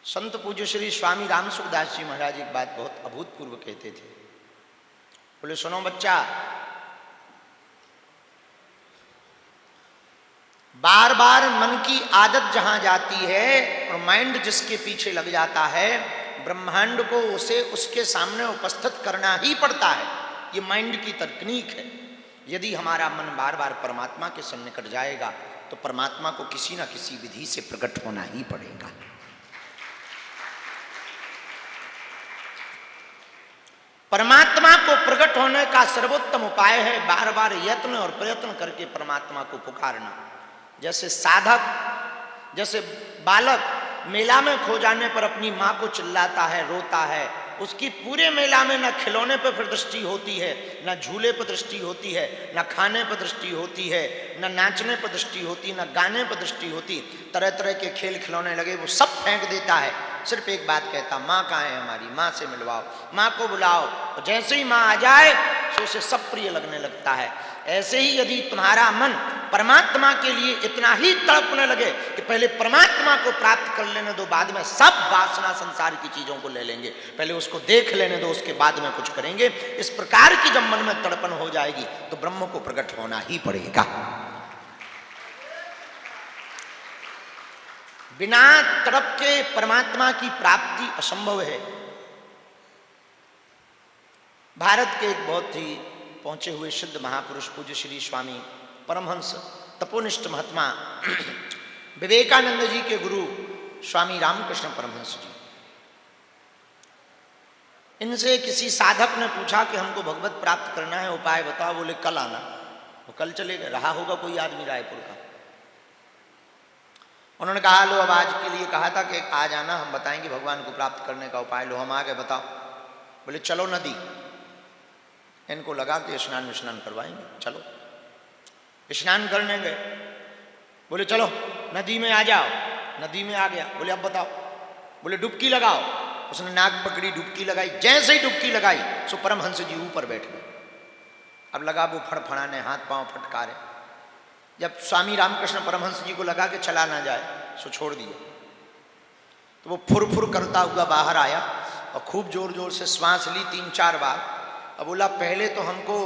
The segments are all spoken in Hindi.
संत पूज्य श्री स्वामी राम सुखदास जी महाराज एक बात बहुत अभूतपूर्व कहते थे। बोले सुनो बच्चा, बार बार मन की आदत जहां जाती है और माइंड जिसके पीछे लग जाता है, ब्रह्मांड को उसे उसके सामने उपस्थित करना ही पड़ता है। ये माइंड की तकनीक है। यदि हमारा मन बार बार परमात्मा के सन्निकट जाएगा तो परमात्मा को किसी ना किसी विधि से प्रकट होना ही पड़ेगा। परमात्मा को प्रकट होने का सर्वोत्तम उपाय है बार बार यत्न और प्रयत्न करके परमात्मा को पुकारना। जैसे साधक, जैसे बालक मेला में खो जाने पर अपनी माँ को चिल्लाता है, रोता है, उसकी पूरे मेला में न खिलौने पर फिर दृष्टि होती है, न झूले पर दृष्टि होती है, न खाने पर दृष्टि होती है, न नाचने पर दृष्टि होती, न गाने पर दृष्टि होती। तरह तरह के खेल खिलौने लगे वो सब फेंक देता है। सिर्फ एक बात कहता, माँ कहाँ है हमारी, माँ से मिलवाओ, माँ को बुलाओ। और जैसे ही माँ आ जाए तो उसे सब प्रिय लगने लगता है। ऐसे ही यदि तुम्हारा मन परमात्मा के लिए इतना ही तड़पने लगे कि पहले परमात्मा को प्राप्त कर लेने दो, बाद में सब वासना संसार की चीजों को ले लेंगे, पहले उसको देख लेने दो, उसके बाद में कुछ करेंगे, इस प्रकार की जब मन में तड़पन हो जाएगी तो ब्रह्म को प्रकट होना ही पड़ेगा। बिना तड़प के परमात्मा की प्राप्ति असंभव है। भारत के एक बहुत ही पहुंचे हुए सिद्ध महापुरुष पूज्य श्री स्वामी परमहंस तपोनिष्ठ महात्मा विवेकानंद जी के गुरु स्वामी रामकृष्ण परमहंस जी, इनसे किसी साधक ने पूछा कि हमको भगवत प्राप्त करना है, उपाय बताओ। बोले कल आना। वो कल चले गए। रहा होगा कोई आदमी रायपुर का। उन्होंने कहा लो, अब आज के लिए कहा था कि आज आना, हम बताएंगे भगवान को प्राप्त करने का उपाय। लो हम आ गए, बताओ। बोले चलो नदी। इनको लगा कि स्नान विस्नान करवाएंगे, चलो। स्नान करने गए। बोले चलो नदी में आ जाओ। नदी में आ गया। बोले अब बताओ। बोले डुबकी लगाओ। उसने नाक पकड़ी, डुबकी लगाई। जैसे ही डुबकी लगाई सो परमहंस जी ऊपर बैठ गए। अब लगा वो फड़फड़ाने, हाथ पांव फटकारे। जब स्वामी रामकृष्ण परमहंस जी को लगा कि चला ना जाए सो छोड़ दिए, तो वो फुर फुर करता हुआ बाहर आया और खूब जोर जोर से श्वास ली 3-4 बार। अब बोला पहले तो हमको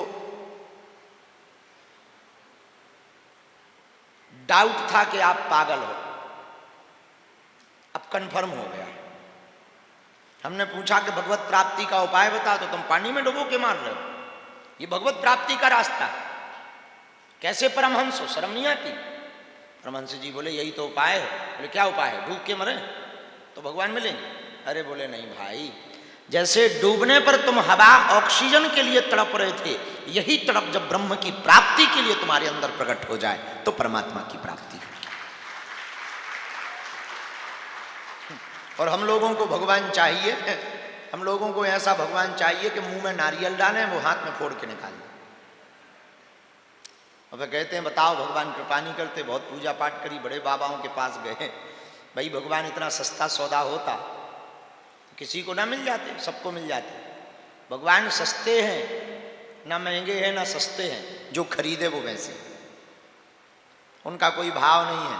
डाउट था कि आप पागल हो, अब कंफर्म हो गया। हमने पूछा कि भगवत प्राप्ति का उपाय बता, तो तुम पानी में डुबो के मार रहे हो। ये भगवत प्राप्ति का रास्ता है। कैसे परमहंस हो, शर्म नहीं आती? परमहंस जी बोले यही तो उपाय है। बोले क्या उपाय है? डूब के मरे तो भगवान मिलेंगे? अरे बोले नहीं भाई, जैसे डूबने पर तुम हवा ऑक्सीजन के लिए तड़प रहे थे, यही तड़प जब ब्रह्म की प्राप्ति के लिए तुम्हारे अंदर प्रकट हो जाए तो परमात्मा की प्राप्ति होगी। और हम लोगों को भगवान चाहिए, हम लोगों को ऐसा भगवान चाहिए कि मुंह में नारियल डालें, वो हाथ में फोड़ के निकाल दें। और कहते हैं बताओ भगवान कृपा नहीं करते, बहुत पूजा पाठ करी, बड़े बाबाओं के पास गए। भाई भगवान इतना सस्ता सौदा होता किसी को ना मिल जाते, सबको मिल जाते। भगवान सस्ते हैं, ना महंगे हैं ना सस्ते हैं, जो खरीदे वो वैसे। उनका कोई भाव नहीं है,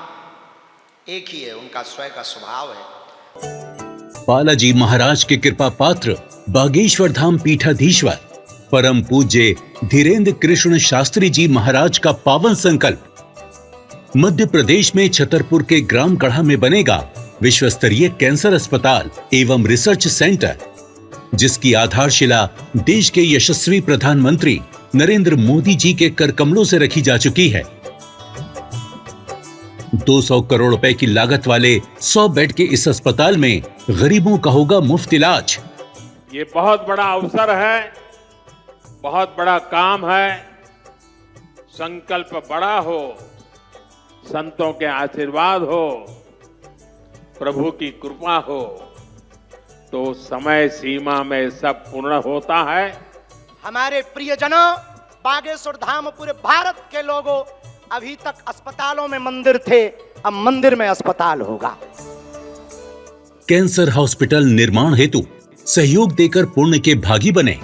एक ही है, उनका स्वयं का स्वभाव है। बालाजी महाराज के कृपा पात्र बागेश्वर धाम पीठाधीश्वर परम पूज्य धीरेन्द्र कृष्ण शास्त्री जी महाराज का पावन संकल्प। मध्य प्रदेश में छतरपुर के ग्राम गढ़ा में बनेगा विश्व स्तरीय कैंसर अस्पताल एवं रिसर्च सेंटर, जिसकी आधारशिला देश के यशस्वी प्रधानमंत्री नरेंद्र मोदी जी के कर कमलों से रखी जा चुकी है। 200 करोड़ रुपए की लागत वाले 100 बेड के इस अस्पताल में गरीबों का होगा मुफ्त इलाज। ये बहुत बड़ा अवसर है, बहुत बड़ा काम है। संकल्प बड़ा हो, संतों के आशीर्वाद हो, प्रभु की कृपा हो, तो समय सीमा में सब पूर्ण होता है। हमारे प्रियजनों, बागेश्वर धाम पूरे भारत के लोगों, अभी तक अस्पतालों में मंदिर थे, अब मंदिर में अस्पताल होगा। कैंसर हॉस्पिटल निर्माण हेतु सहयोग देकर पुण्य के भागी बने।